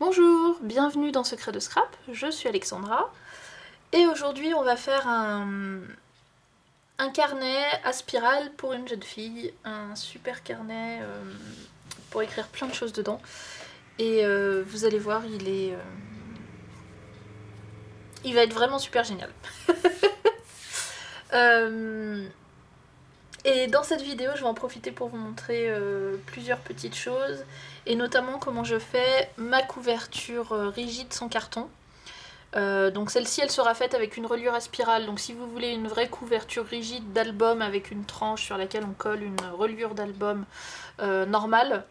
Bonjour, bienvenue dans Secret de Scrap, je suis Alexandra et aujourd'hui on va faire un carnet à spirale pour une jeune fille, un super carnet pour écrire plein de choses dedans et vous allez voir il va être vraiment super génial. Et dans cette vidéo, je vais en profiter pour vous montrer plusieurs petites choses, et notamment comment je fais ma couverture rigide sans carton. Donc celle-ci, elle sera faite avec une reliure à spirale, donc si vous voulez une vraie couverture rigide d'album avec une tranche sur laquelle on colle une reliure d'album normale,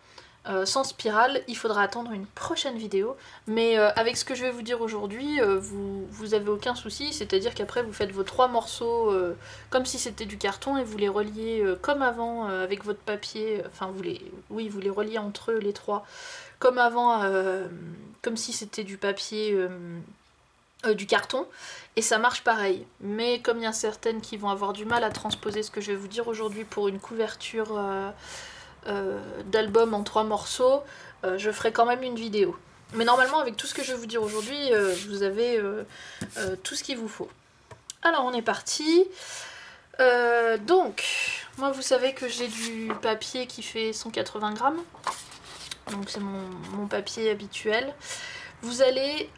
sans spirale, il faudra attendre une prochaine vidéo. Mais avec ce que je vais vous dire aujourd'hui, vous avez aucun souci, c'est-à-dire qu'après vous faites vos 3 morceaux comme si c'était du carton et vous les reliez comme avant avec votre papier, enfin vous les reliez entre eux les 3 comme avant, comme si c'était du papier, du carton, et ça marche pareil. Mais comme il y a certaines qui vont avoir du mal à transposer ce que je vais vous dire aujourd'hui pour une couverture d'album en 3 morceaux, je ferai quand même une vidéo. Mais normalement avec tout ce que je vais vous dire aujourd'hui, vous avez tout ce qu'il vous faut. Alors on est parti. Donc, moi vous savez que j'ai du papier qui fait 180 grammes. Donc c'est mon papier habituel. Vous allez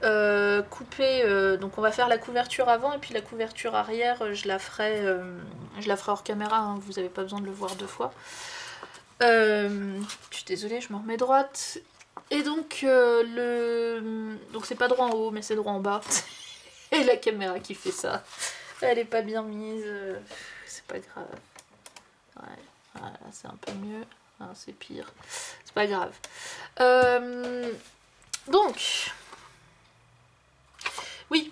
couper, donc on va faire la couverture avant et puis la couverture arrière, je la ferai hors caméra, hein, vous n'avez pas besoin de le voir 2 fois. Je suis désolée, je me remets droite. Et donc, donc c'est pas droit en haut, mais c'est droit en bas. Et la caméra qui fait ça, elle est pas bien mise, c'est pas grave. Ouais, voilà, c'est un peu mieux. Ah, c'est pire, c'est pas grave. Donc, oui,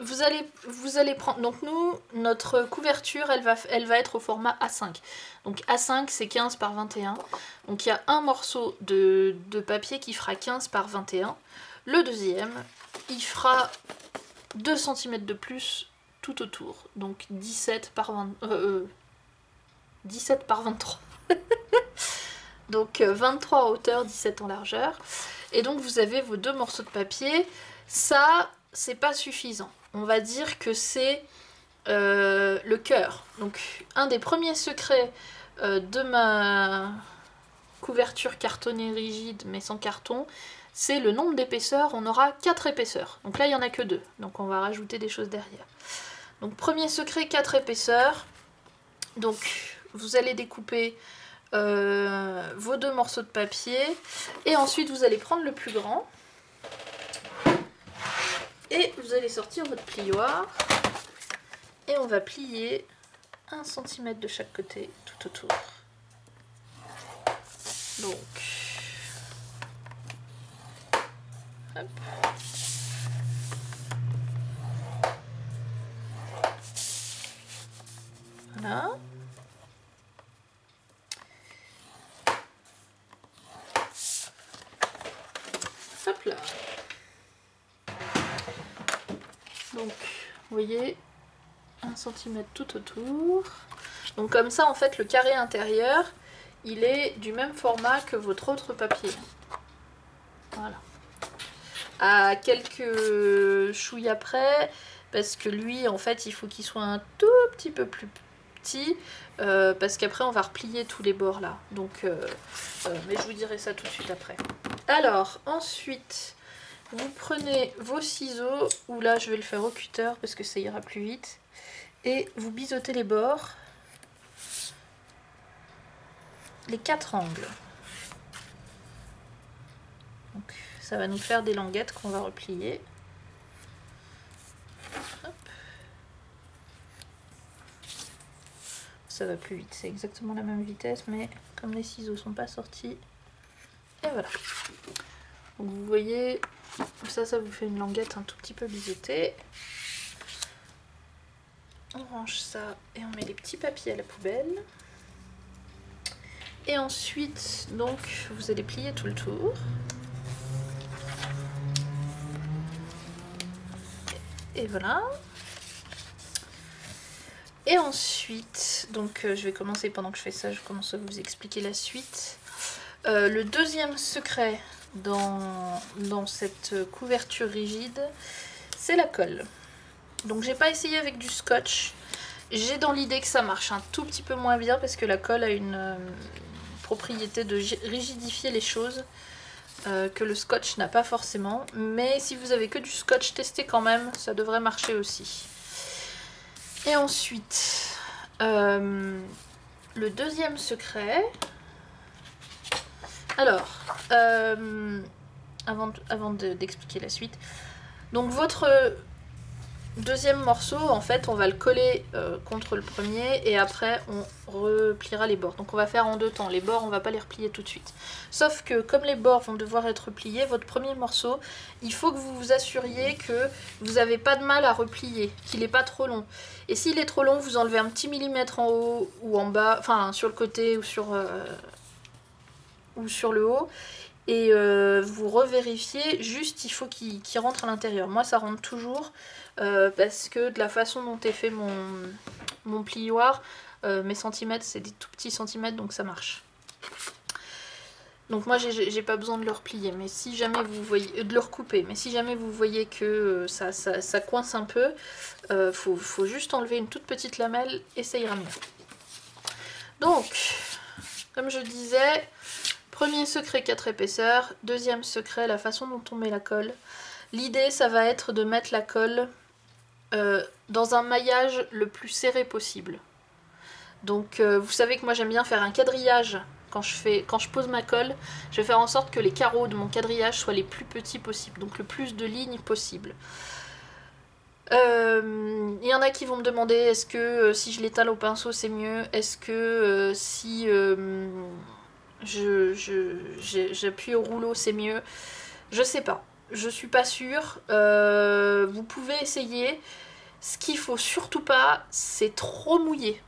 vous allez prendre, donc nous, notre couverture, elle va être au format A5. Donc A5, c'est 15 par 21. Donc il y a un morceau de papier qui fera 15 par 21. Le deuxième, il fera 2 cm de plus tout autour. Donc 17 par 23. Donc 23 en hauteur, 17 en largeur. Et donc vous avez vos 2 morceaux de papier. Ça, c'est pas suffisant. On va dire que c'est le cœur. Donc un des premiers secrets de ma couverture cartonnée rigide mais sans carton, c'est le nombre d'épaisseurs. On aura 4 épaisseurs. Donc là il n'y en a que 2. Donc on va rajouter des choses derrière. Donc premier secret, 4 épaisseurs. Donc vous allez découper vos 2 morceaux de papier et ensuite vous allez prendre le plus grand et vous allez sortir votre plioir et on va plier 1 cm de chaque côté tout autour. Donc hop. Voilà. Hop là. Donc, vous voyez, 1 cm tout autour. Donc comme ça, en fait, le carré intérieur, il est du même format que votre autre papier. Voilà. À quelques chouilles après, parce que lui, en fait, il faut qu'il soit un tout petit peu plus petit, parce qu'après, on va replier tous les bords là. Donc, mais je vous dirai ça tout de suite après. Alors, ensuite, vous prenez vos ciseaux, ou là je vais le faire au cutter parce que ça ira plus vite, et vous biseautez les bords, les 4 angles. Donc ça va nous faire des languettes qu'on va replier. Hop. Ça va plus vite, c'est exactement la même vitesse, mais comme les ciseaux sont pas sortis, et voilà. Donc vous voyez, ça vous fait une languette un tout petit peu biseautée. On range ça et on met les petits papiers à la poubelle. Et ensuite, donc, vous allez plier tout le tour. Et voilà. Et ensuite, donc je vais commencer pendant que je fais ça, je commence à vous expliquer la suite. Le deuxième secret dans cette couverture rigide, c'est la colle. Donc j'ai pas essayé avec du scotch. J'ai dans l'idée que ça marche un tout petit peu moins bien parce que la colle a une propriété de rigidifier les choses que le scotch n'a pas forcément. Mais si vous avez que du scotch, testez quand même, ça devrait marcher aussi. Et ensuite, le deuxième secret... Alors, avant d'expliquer la suite, donc votre deuxième morceau, en fait, on va le coller contre le premier et après on repliera les bords. Donc on va faire en deux temps. Les bords, on va pas les replier tout de suite. Sauf que comme les bords vont devoir être pliés, votre premier morceau, il faut que vous vous assuriez que vous n'avez pas de mal à replier, qu'il n'est pas trop long. Et s'il est trop long, vous enlevez un petit millimètre en haut ou en bas, enfin sur le côté ou sur le haut. Et vous revérifiez, juste il faut qu'il rentre à l'intérieur. Moi ça rentre toujours parce que de la façon dont est fait mon plioir, mes centimètres c'est des tout petits centimètres donc ça marche. Donc moi j'ai pas besoin de le replier, mais si jamais vous voyez, de le recouper, mais si jamais vous voyez que ça coince un peu, faut juste enlever une toute petite lamelle et ça ira mieux. Donc, comme je disais, premier secret 4 épaisseurs, deuxième secret la façon dont on met la colle. L'idée ça va être de mettre la colle dans un maillage le plus serré possible. Donc vous savez que moi j'aime bien faire un quadrillage quand je pose ma colle, je vais faire en sorte que les carreaux de mon quadrillage soient les plus petits possibles, donc le plus de lignes possible. Il y en a qui vont me demander est-ce que si je l'étale au pinceau c'est mieux, est-ce que si j'appuie au rouleau c'est mieux, je sais pas, je suis pas sûre, vous pouvez essayer. Ce qu'il faut surtout pas c'est trop mouiller,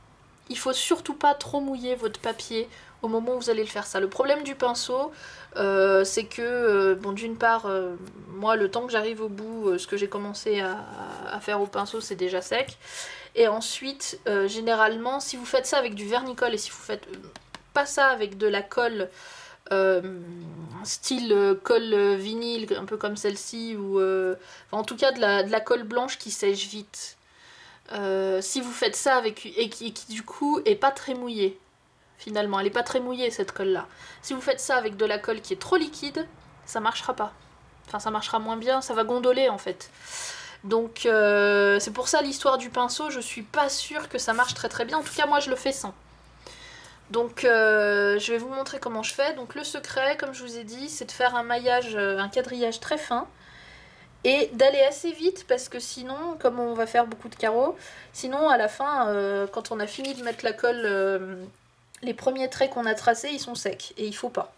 il faut surtout pas trop mouiller votre papier au moment où vous allez le faire ça. Le problème du pinceau c'est que bon, d'une part moi le temps que j'arrive au bout, ce que j'ai commencé à faire au pinceau c'est déjà sec, et ensuite généralement si vous faites ça avec du vernicole et si vous faites pas ça avec de la colle style colle vinyle un peu comme celle-ci, ou en tout cas de la colle blanche qui sèche vite, si vous faites ça avec et qui du coup est pas très mouillée, finalement elle est pas très mouillée cette colle là, si vous faites ça avec de la colle qui est trop liquide ça marchera pas, enfin ça marchera moins bien, ça va gondoler en fait. Donc c'est pour ça l'histoire du pinceau, je suis pas sûre que ça marche très très bien, en tout cas moi je le fais sans. Donc je vais vous montrer comment je fais. Donc le secret, comme je vous ai dit, c'est de faire un maillage, un quadrillage très fin et d'aller assez vite parce que sinon, comme on va faire beaucoup de carreaux, sinon à la fin, quand on a fini de mettre la colle, les premiers traits qu'on a tracés, ils sont secs et il faut pas.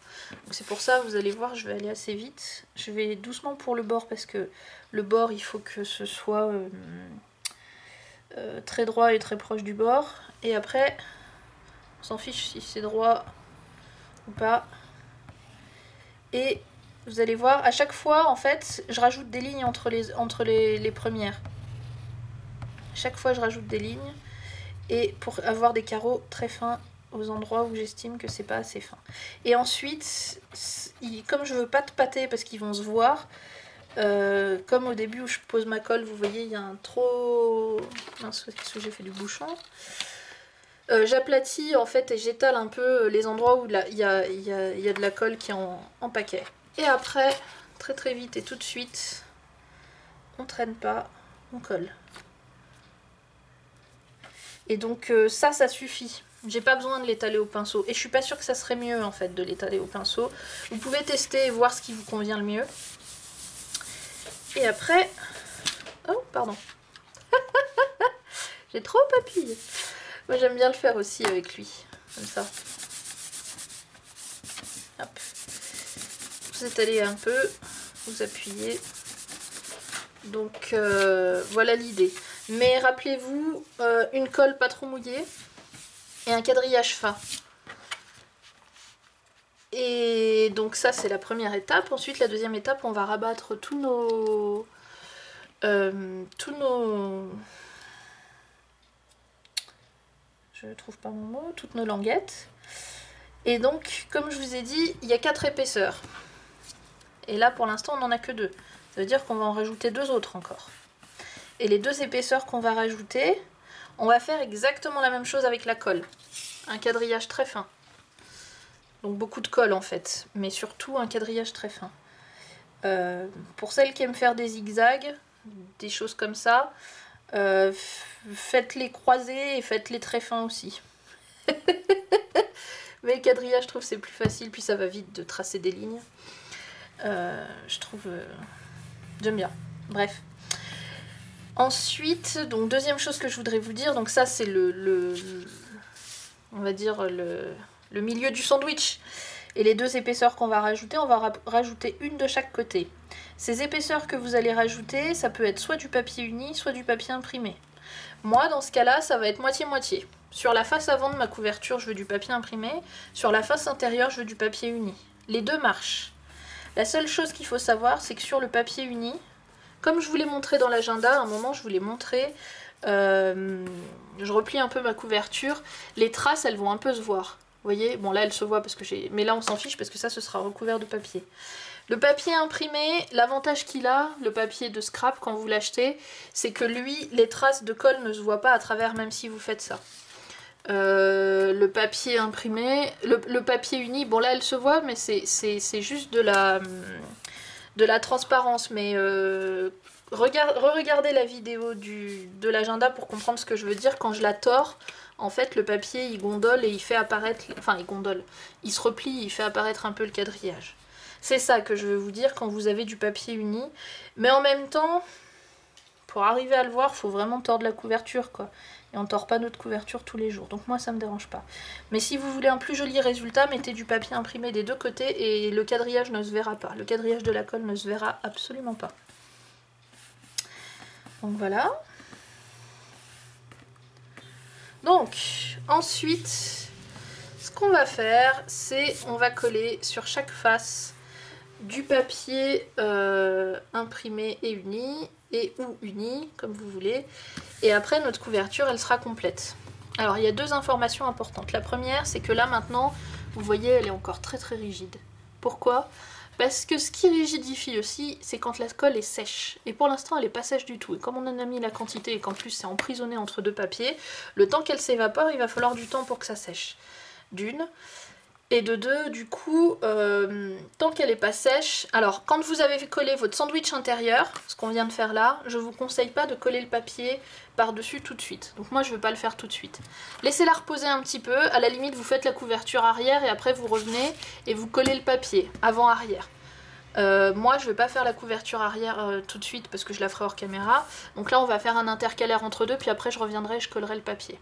Donc c'est pour ça, vous allez voir, je vais aller assez vite. Je vais doucement pour le bord parce que le bord, il faut que ce soit très droit et très proche du bord. Et après... on s'en fiche si c'est droit ou pas. Et vous allez voir, à chaque fois, en fait, je rajoute des lignes entre les premières. À chaque fois, je rajoute des lignes. Et pour avoir des carreaux très fins aux endroits où j'estime que c'est pas assez fin. Et ensuite, comme je veux pas de pâté parce qu'ils vont se voir, comme au début où je pose ma colle, vous voyez, il y a un trop... mince, qu'est-ce que j'ai fait du bouchon ? J'aplatis en fait et j'étale un peu les endroits où il y a de la colle qui est en paquet. Et après, très très vite et tout de suite, on traîne pas, on colle. Et donc ça suffit. J'ai pas besoin de l'étaler au pinceau. Et je suis pas sûre que ça serait mieux en fait de l'étaler au pinceau. Vous pouvez tester et voir ce qui vous convient le mieux. Et après... oh, pardon. J'ai trop appuyé. Moi j'aime bien le faire aussi avec lui, comme ça. Hop. Vous étalez un peu, vous appuyez. Donc voilà l'idée. Mais rappelez-vous, une colle pas trop mouillée et un quadrillage fin. Et donc ça c'est la première étape. Ensuite la deuxième étape, on va rabattre tous nos... je ne trouve pas mon mot, toutes nos languettes. Et donc, comme je vous ai dit, il y a 4 épaisseurs. Et là, pour l'instant, on n'en a que 2. Ça veut dire qu'on va en rajouter 2 autres encore. Et les 2 épaisseurs qu'on va rajouter, on va faire exactement la même chose avec la colle. Un quadrillage très fin. Donc beaucoup de colle en fait, mais surtout un quadrillage très fin. Pour celles qui aiment faire des zigzags, des choses comme ça, faites-les croisés et faites-les très fins aussi. Mais le quadrillage, je trouve c'est plus facile, puis ça va vite de tracer des lignes. Je trouve... j'aime bien. Bref. Ensuite, donc deuxième chose que je voudrais vous dire, donc ça c'est on va dire le milieu du sandwich. Et les 2 épaisseurs qu'on va rajouter, on va rajouter une de chaque côté. Ces épaisseurs que vous allez rajouter, ça peut être soit du papier uni, soit du papier imprimé. Moi, dans ce cas-là, ça va être moitié-moitié. Sur la face avant de ma couverture, je veux du papier imprimé. Sur la face intérieure, je veux du papier uni. Les deux marchent. La seule chose qu'il faut savoir, c'est que sur le papier uni, comme je vous l'ai montré dans l'agenda, à un moment, je vous l'ai montré, je replie un peu ma couverture, les traces, elles vont un peu se voir. Vous voyez, bon là, elles se voient parce que j'ai... Mais là, on s'en fiche parce que ça, ce sera recouvert de papier. Le papier imprimé, l'avantage qu'il a, le papier de scrap quand vous l'achetez, c'est que lui, les traces de colle ne se voient pas à travers même si vous faites ça. Le papier imprimé, le papier uni, bon là elle se voit mais c'est juste de la transparence, mais re-regardez la vidéo de l'agenda pour comprendre ce que je veux dire. Quand je la tords, en fait le papier il gondole et il fait apparaître, enfin il gondole, il se replie, il fait apparaître un peu le quadrillage. C'est ça que je veux vous dire quand vous avez du papier uni, mais en même temps, pour arriver à le voir, il faut vraiment tordre la couverture quoi. Et on tord pas notre couverture tous les jours, donc moi ça me dérange pas. Mais si vous voulez un plus joli résultat, mettez du papier imprimé des deux côtés et le quadrillage ne se verra pas. Le quadrillage de la colle ne se verra absolument pas. Donc voilà. Donc ensuite, ce qu'on va faire, c'est on va coller sur chaque face du papier imprimé et uni, et ou uni, comme vous voulez. Et après, notre couverture, elle sera complète. Alors, il y a 2 informations importantes. La première, c'est que là, maintenant, vous voyez, elle est encore très très rigide. Pourquoi ? Parce que ce qui rigidifie aussi, c'est quand la colle est sèche. Et pour l'instant, elle n'est pas sèche du tout. Et comme on en a mis la quantité et qu'en plus, c'est emprisonné entre 2 papiers, le temps qu'elle s'évapore, il va falloir du temps pour que ça sèche. D'une. Et de 2, du coup, tant qu'elle n'est pas sèche... Alors, quand vous avez collé votre sandwich intérieur, ce qu'on vient de faire là, je vous conseille pas de coller le papier par-dessus tout de suite. Donc moi, je ne vais pas le faire tout de suite. Laissez-la reposer un petit peu. À la limite, vous faites la couverture arrière et après, vous revenez et vous collez le papier avant-arrière. Moi, je ne vais pas faire la couverture arrière tout de suite parce que je la ferai hors caméra. Donc là, on va faire un intercalaire entre deux, puis après, je reviendrai et je collerai le papier.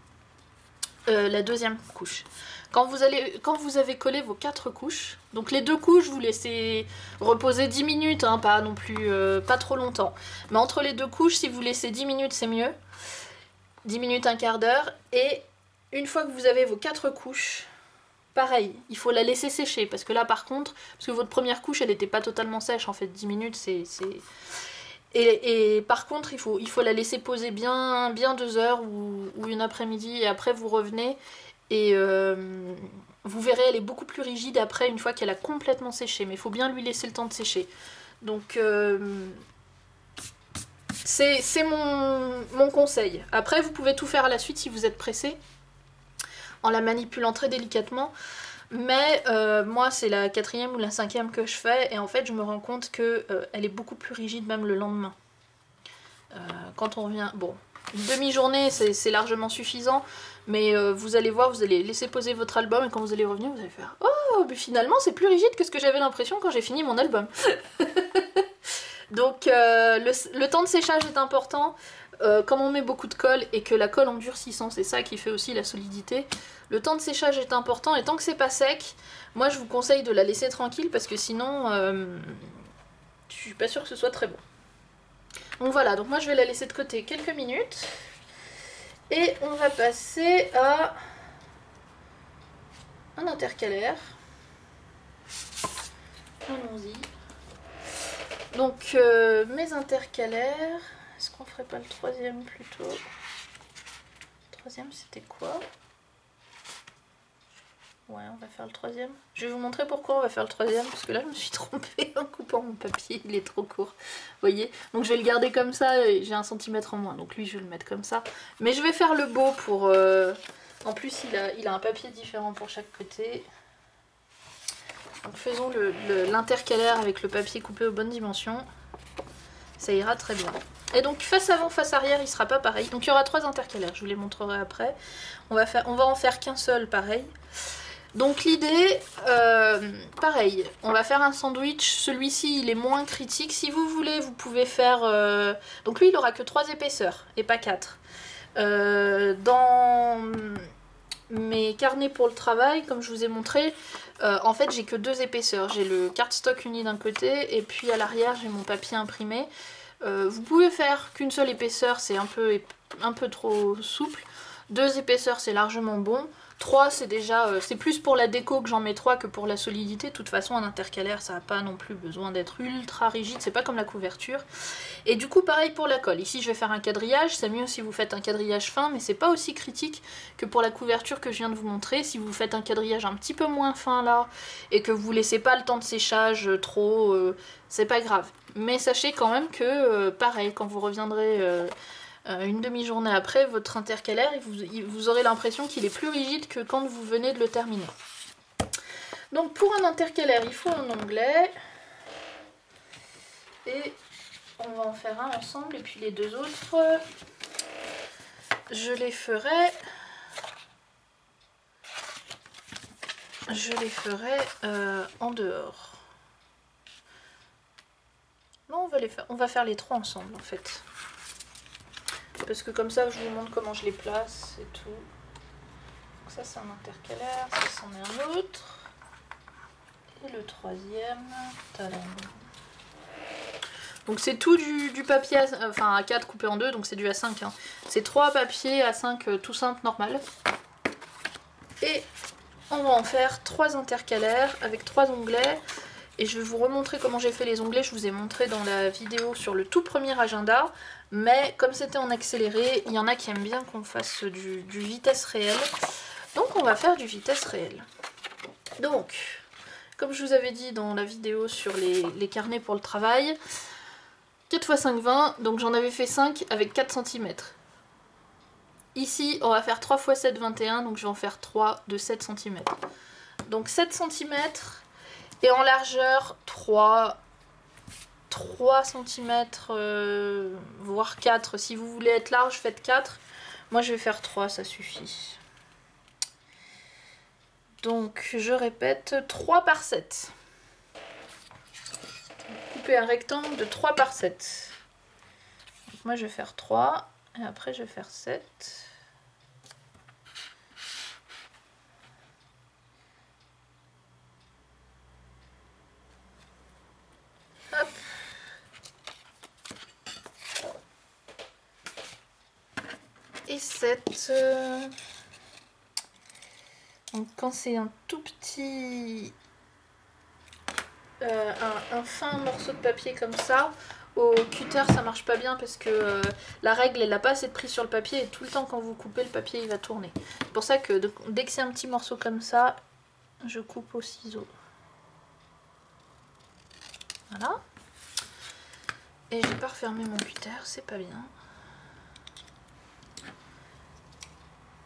La deuxième couche. Quand vous avez collé vos 4 couches, donc les 2 couches, vous laissez reposer 10 minutes, hein, pas non plus, pas trop longtemps. Mais entre les 2 couches, si vous laissez 10 minutes, c'est mieux. 10 minutes, un quart d'heure. Et une fois que vous avez vos 4 couches, pareil, il faut la laisser sécher. Parce que là, par contre, parce que votre première couche, elle n'était pas totalement sèche, en fait, 10 minutes, c'est... Et par contre, il faut la laisser poser bien 2 heures ou une après-midi, et après vous revenez. Et vous verrez, elle est beaucoup plus rigide après, une fois qu'elle a complètement séché. Mais il faut bien lui laisser le temps de sécher. Donc, c'est mon conseil. Après, vous pouvez tout faire à la suite si vous êtes pressé, en la manipulant très délicatement. Mais moi, c'est la 4e ou la 5e que je fais. Et en fait, je me rends compte qu'elle est beaucoup plus rigide même le lendemain. Quand on revient... Bon, une demi-journée, c'est largement suffisant. Mais vous allez voir, vous allez laisser poser votre album et quand vous allez revenir, vous allez faire « Oh, mais finalement, c'est plus rigide que ce que j'avais l'impression quand j'ai fini mon album. » Donc, le temps de séchage est important. Comme on met beaucoup de colle et que la colle endurcissant, c'est ça qui fait aussi la solidité, le temps de séchage est important. Et tant que c'est pas sec, moi, je vous conseille de la laisser tranquille parce que sinon, je suis pas sûre que ce soit très bon. Donc voilà, donc moi, je vais la laisser de côté quelques minutes. Et on va passer à un intercalaire. Allons-y. Donc mes intercalaires, est-ce qu'on ferait pas le 3e plutôt? Le 3e c'était quoi? Ouais, on va faire le troisième. Je vais vous montrer pourquoi on va faire le troisième, parce que là je me suis trompée en coupant mon papier, il est trop court. Vous voyez? Donc je vais le garder comme ça, et j'ai 1 centimètre en moins, donc lui je vais le mettre comme ça. Mais je vais faire le beau pour... En plus il a un papier différent pour chaque côté. Donc faisons l'intercalaire avec le papier coupé aux bonnes dimensions. Ça ira très bien. Et donc face avant, face arrière, il sera pas pareil. Donc il y aura 3 intercalaires, je vous les montrerai après. On va en faire qu'un seul, pareil. Donc l'idée, pareil, on va faire un sandwich. Celui-ci, il est moins critique. Si vous voulez, vous pouvez faire... Donc lui, il aura que 3 épaisseurs et pas 4. Dans mes carnets pour le travail, comme je vous ai montré, en fait, j'ai que 2 épaisseurs. J'ai le cardstock uni d'un côté et puis à l'arrière, j'ai mon papier imprimé. Vous pouvez faire qu'une seule épaisseur, c'est un peu trop souple. 2 épaisseurs, c'est largement bon. 3, c'est déjà, c'est plus pour la déco que j'en mets 3 que pour la solidité. De toute façon, un intercalaire, ça n'a pas non plus besoin d'être ultra rigide, c'est pas comme la couverture. Et du coup, pareil pour la colle. Ici, je vais faire un quadrillage. C'est mieux si vous faites un quadrillage fin, mais c'est pas aussi critique que pour la couverture que je viens de vous montrer. Si vous faites un quadrillage un petit peu moins fin là, et que vous laissez pas le temps de séchage trop, c'est pas grave. Mais sachez quand même que, pareil, quand vous reviendrez... une demi-journée après, votre intercalaire, vous aurez l'impression qu'il est plus rigide que quand vous venez de le terminer. Donc pour un intercalaire, il faut un onglet. Et on va en faire un ensemble. Et puis les 2 autres, je les ferai... en dehors. Non, on va faire les 3 ensemble en fait. Parce que comme ça, je vous montre comment je les place et tout. Donc ça, c'est un intercalaire. Ça, c'en est un autre. Et le troisième. Tadam. Donc c'est tout du papier à 4 coupé en 2, donc c'est du A5. Hein. C'est 3 papiers A5 tout simple, normal. Et on va en faire 3 intercalaires avec 3 onglets. Et je vais vous remontrer comment j'ai fait les onglets. Je vous ai montré dans la vidéo sur le tout premier agenda. Mais comme c'était en accéléré, il y en a qui aiment bien qu'on fasse du vitesse réelle. Donc on va faire du vitesse réelle. Donc, comme je vous avais dit dans la vidéo sur les carnets pour le travail, 4 x 5, 20. Donc j'en avais fait 5 avec 4 cm. Ici, on va faire 3 x 7, 21. Donc je vais en faire 3 de 7 cm. Donc 7 cm... Et en largeur, 3 cm, voire 4. Si vous voulez être large, faites 4. Moi, je vais faire 3, ça suffit. Donc, je répète, 3 par 7. Couper un rectangle de 3 par 7. Donc, moi, je vais faire 3. Et après, je vais faire 7. Hop. Et 7. Donc quand c'est un tout petit... un fin morceau de papier comme ça, au cutter ça marche pas bien parce que la règle elle n'a pas assez de prise sur le papier et tout le temps quand vous coupez le papier il va tourner. C'est pour ça que dès que c'est un petit morceau comme ça, je coupe au ciseau. Voilà. Et j'ai pas refermé mon cutter, c'est pas bien.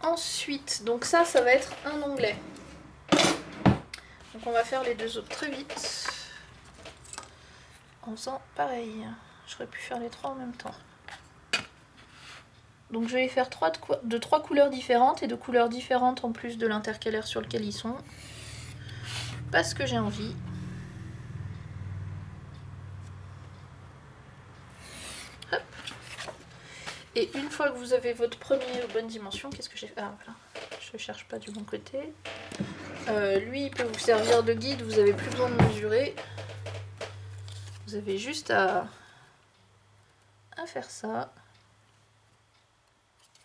Ensuite, donc ça va être un onglet. Donc on va faire les 2 autres très vite. En faisant pareil. J'aurais pu faire les 3 en même temps. Donc je vais les faire de 3 couleurs différentes et de couleurs différentes en plus de l'intercalaire sur lequel ils sont. Parce que j'ai envie. Hop. Et une fois que vous avez votre premier aux bonnes dimensions, qu'est-ce que j'ai fait? Ah voilà, je cherche pas du bon côté. Lui, il peut vous servir de guide, vous n'avez plus besoin de mesurer. Vous avez juste à faire ça.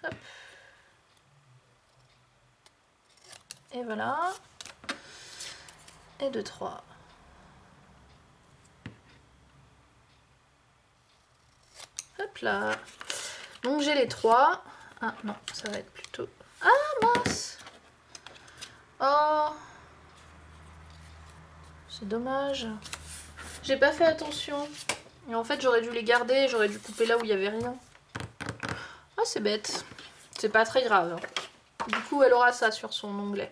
Hop. Et voilà. Et 2, 3. Hop là. Donc j'ai les 3. Ah non, ça va être plutôt... Ah mince. Oh, C'est dommage. J'ai pas fait attention. Et en fait, j'aurais dû les garder, j'aurais dû couper là où il y avait rien. Ah, c'est bête. C'est pas très grave. Du coup, elle aura ça sur son onglet.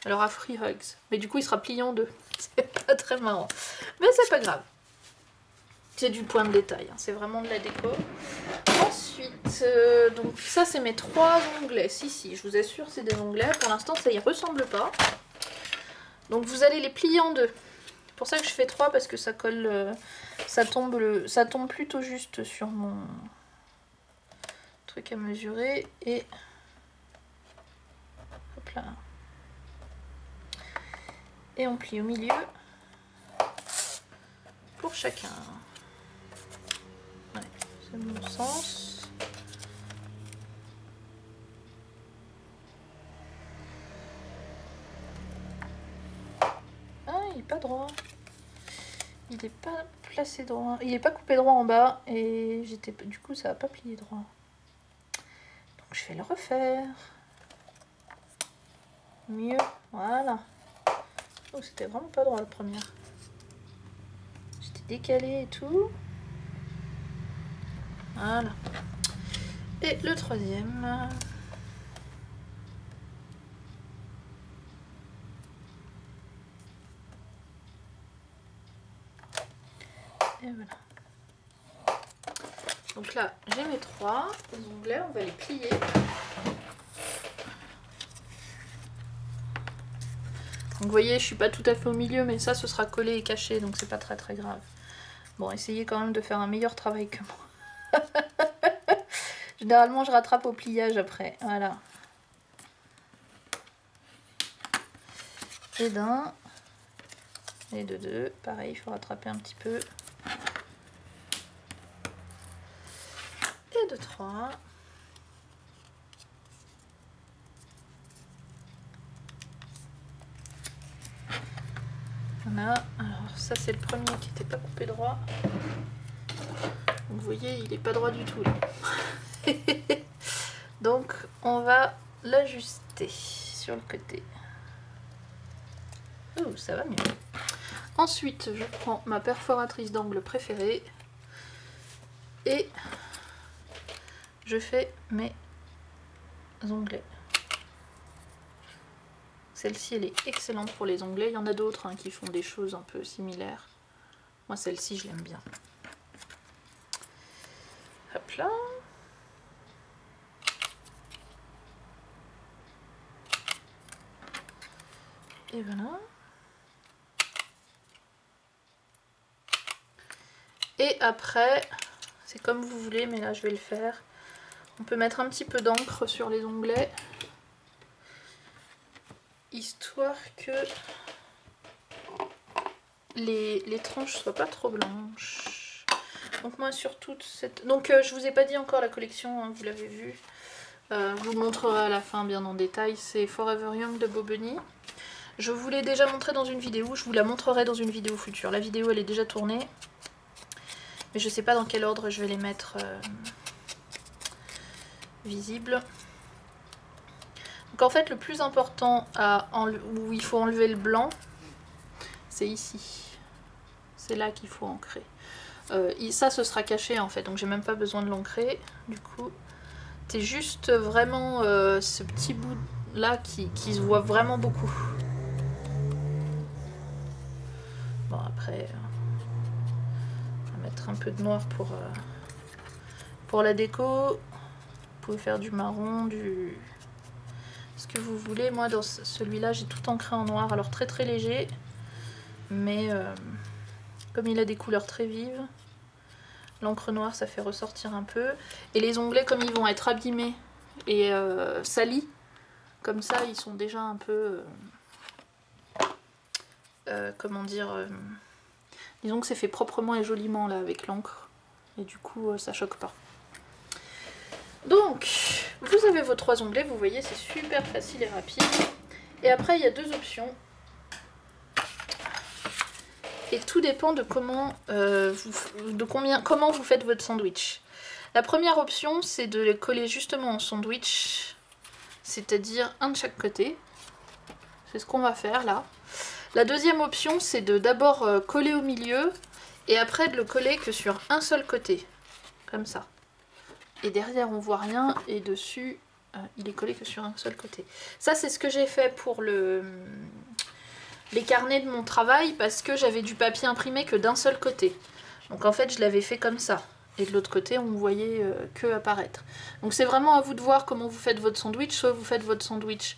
Elle aura Free Hugs. Mais du coup, il sera plié en deux. C'est pas très marrant. Mais c'est pas grave. C'est du point de détail. Hein. C'est vraiment de la déco. Ensuite, donc ça, c'est mes 3 onglets. Si, je vous assure, c'est des onglets. Pour l'instant, ça y ressemble pas. Donc, vous allez les plier en deux. C'est pour ça que je fais 3 parce que ça colle... ça tombe plutôt juste sur mon truc à mesurer. Et... hop là. Et on plie au milieu pour chacun. Ouais, c'est le bon sens. Ah, il n'est pas droit. Il n'est pas placé droit. Il n'est pas coupé droit en bas et du coup ça va pas plier droit. Donc je vais le refaire. Mieux, voilà. Oh, c'était vraiment pas droit la première. J'étais décalée et tout. Voilà. Et le troisième. Et voilà. Donc là, j'ai mes 3 onglets, on va les plier. Donc vous voyez, je suis pas tout à fait au milieu, mais ça, ce sera collé et caché, donc c'est pas très très grave. Bon, essayez quand même de faire un meilleur travail que moi. Généralement, je rattrape au pliage après. Voilà. Et d'un. Et de 2. Pareil, il faut rattraper un petit peu. Et de 3. Voilà. Alors, ça, c'est le premier qui n'était pas coupé droit. Vous voyez, il n'est pas droit du tout là. Donc on va l'ajuster sur le côté. Oh, ça va mieux. Ensuite, je prends ma perforatrice d'angle préférée et je fais mes onglets. Celle-ci, elle est excellente pour les onglets. Il y en a d'autres hein, qui font des choses un peu similaires. Moi, celle-ci, je l'aime bien. Hop là. Et voilà. Et après, c'est comme vous voulez, mais là je vais le faire. On peut mettre un petit peu d'encre sur les onglets. Histoire que les tranches soient pas trop blanches. Donc moi sur toute cette... Donc je vous ai pas dit encore la collection, hein, vous l'avez vu. Je vous le montrerai à la fin bien en détail. C'est Forever Young de Boboni. Je vous l'ai déjà montré dans une vidéo, je vous la montrerai dans une vidéo future. La vidéo elle est déjà tournée. Mais je sais pas dans quel ordre je vais les mettre visibles. Donc en fait le plus important où il faut enlever le blanc, c'est ici. C'est là qu'il faut ancrer. Ça ce sera caché en fait, donc j'ai même pas besoin de l'ancrer. Du coup, c'est juste vraiment ce petit bout là qui se voit vraiment beaucoup. Bon après, on va mettre un peu de noir pour la déco. Vous pouvez faire du marron, ce que vous voulez. Moi dans celui-là j'ai tout ancré en noir, alors très très léger. Mais comme il a des couleurs très vives, l'encre noire ça fait ressortir un peu. Et les onglets comme ils vont être abîmés et salis, comme ça ils sont déjà un peu... comment dire... disons que c'est fait proprement et joliment là avec l'encre. Et du coup ça choque pas. Donc vous avez vos 3 onglets, vous voyez c'est super facile et rapide. Et après il y a 2 options. Et tout dépend de comment, comment vous faites votre sandwich. La première option, c'est de les coller justement en sandwich, c'est-à-dire un de chaque côté. C'est ce qu'on va faire là. La deuxième option, c'est de d'abord coller au milieu et après de le coller que sur un seul côté, comme ça. Et derrière on voit rien et dessus il est collé que sur un seul côté. Ça c'est ce que j'ai fait pour les carnets de mon travail parce que j'avais du papier imprimé que d'un seul côté. Donc en fait je l'avais fait comme ça. Et de l'autre côté on voyait que apparaître. Donc c'est vraiment à vous de voir comment vous faites votre sandwich. Soit vous faites votre sandwich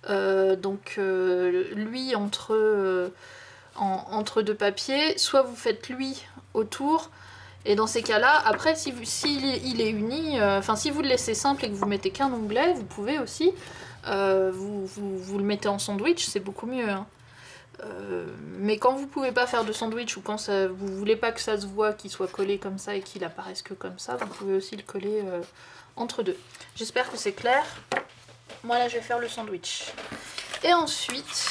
lui entre deux papiers, soit vous faites lui autour. Et dans ces cas-là, après, si il est uni, enfin si vous le laissez simple et que vous mettez qu'un onglet, vous pouvez aussi, vous le mettez en sandwich, c'est beaucoup mieux. Hein. Mais quand vous pouvez pas faire de sandwich ou quand vous voulez pas que ça se voit, qu'il soit collé comme ça et qu'il apparaisse que comme ça, vous pouvez aussi le coller entre deux. J'espère que c'est clair. Moi là, je vais faire le sandwich. Et ensuite,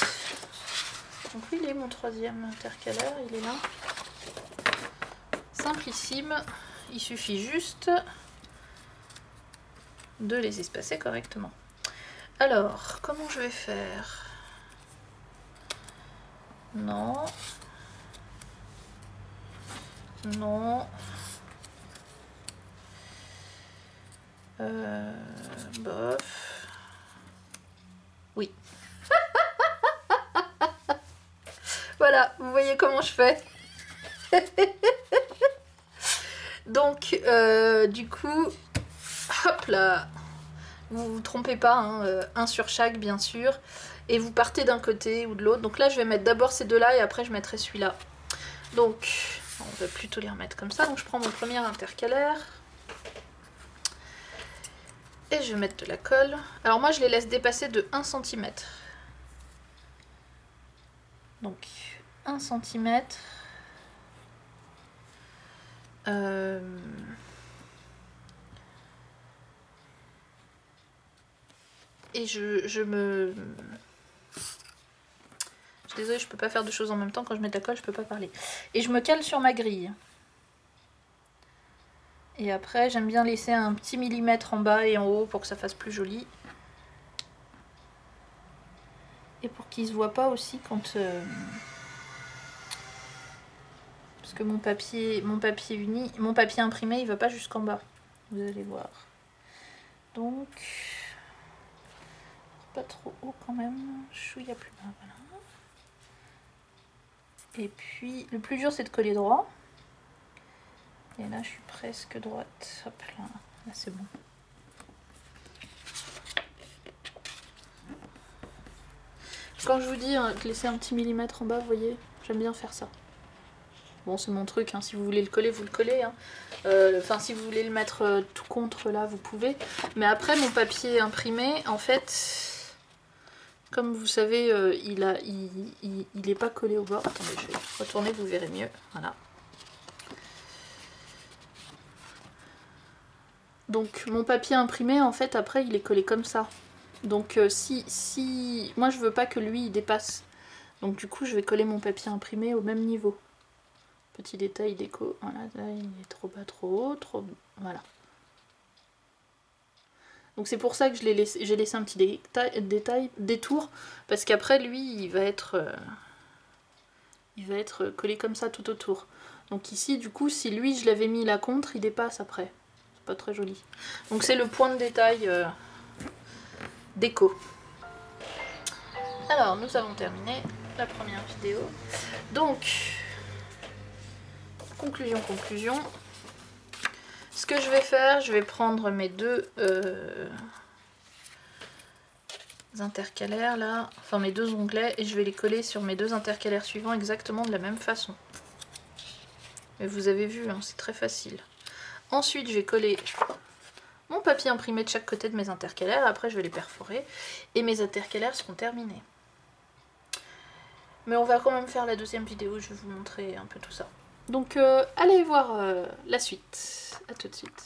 donc il est mon troisième intercalaire, il est là. Simplissime, il suffit juste de les espacer correctement. Alors, comment je vais faire? Non. Non. Bof. Oui. Voilà, vous voyez comment je fais. Donc, du coup, hop là, vous vous trompez pas, hein, un sur chaque bien sûr, et vous partez d'un côté ou de l'autre. Donc là, je vais mettre d'abord ces deux-là et après je mettrai celui-là. Donc, on va plutôt les remettre comme ça. Donc je prends mon premier intercalaire et je vais mettre de la colle. Alors moi, je les laisse dépasser de 1 cm. Donc 1 cm. Et je suis désolée, je peux pas faire deux choses en même temps. Quand je mets de la colle, je peux pas parler. Et je me cale sur ma grille. Et après, j'aime bien laisser un petit millimètre en bas et en haut pour que ça fasse plus joli. Et pour qu'il se voit pas aussi quand... Parce que mon papier imprimé, il va pas jusqu'en bas. Vous allez voir. Donc... pas trop haut quand même. Chouïa plus bas, voilà. Et puis, le plus dur, c'est de coller droit. Et là, je suis presque droite. Hop là, là c'est bon. Quand je vous dis de laisser un petit millimètre en bas, vous voyez, j'aime bien faire ça. Bon, c'est mon truc, hein. Si vous voulez le coller, vous le collez. Hein. Enfin, si vous voulez le mettre tout contre là, vous pouvez. Mais après, mon papier imprimé, en fait... Comme vous savez, il est pas collé au bord. Attendez, je vais retourner, vous verrez mieux. Voilà. Donc mon papier imprimé, en fait, après, il est collé comme ça. Donc si moi, je veux pas que lui, il dépasse. Donc du coup, je vais coller mon papier imprimé au même niveau. Petit détail déco. Voilà, là, il est trop bas, trop haut, trop... Voilà. Donc c'est pour ça que j'ai laissé un petit détour, parce qu'après lui il va être collé comme ça tout autour. Donc ici du coup si lui je l'avais mis là contre, il dépasse après. C'est pas très joli. Donc c'est le point de détail déco. Alors nous avons terminé la première vidéo. Donc conclusion. Ce que je vais faire, je vais prendre mes deux intercalaires là, enfin mes deux onglets, et je vais les coller sur mes deux intercalaires suivants exactement de la même façon. Et vous avez vu, hein, c'est très facile. Ensuite, je vais coller mon papier imprimé de chaque côté de mes intercalaires, après je vais les perforer, et mes intercalaires seront terminés. Mais on va quand même faire la deuxième vidéo, je vais vous montrer un peu tout ça. Donc allez voir la suite. À tout de suite.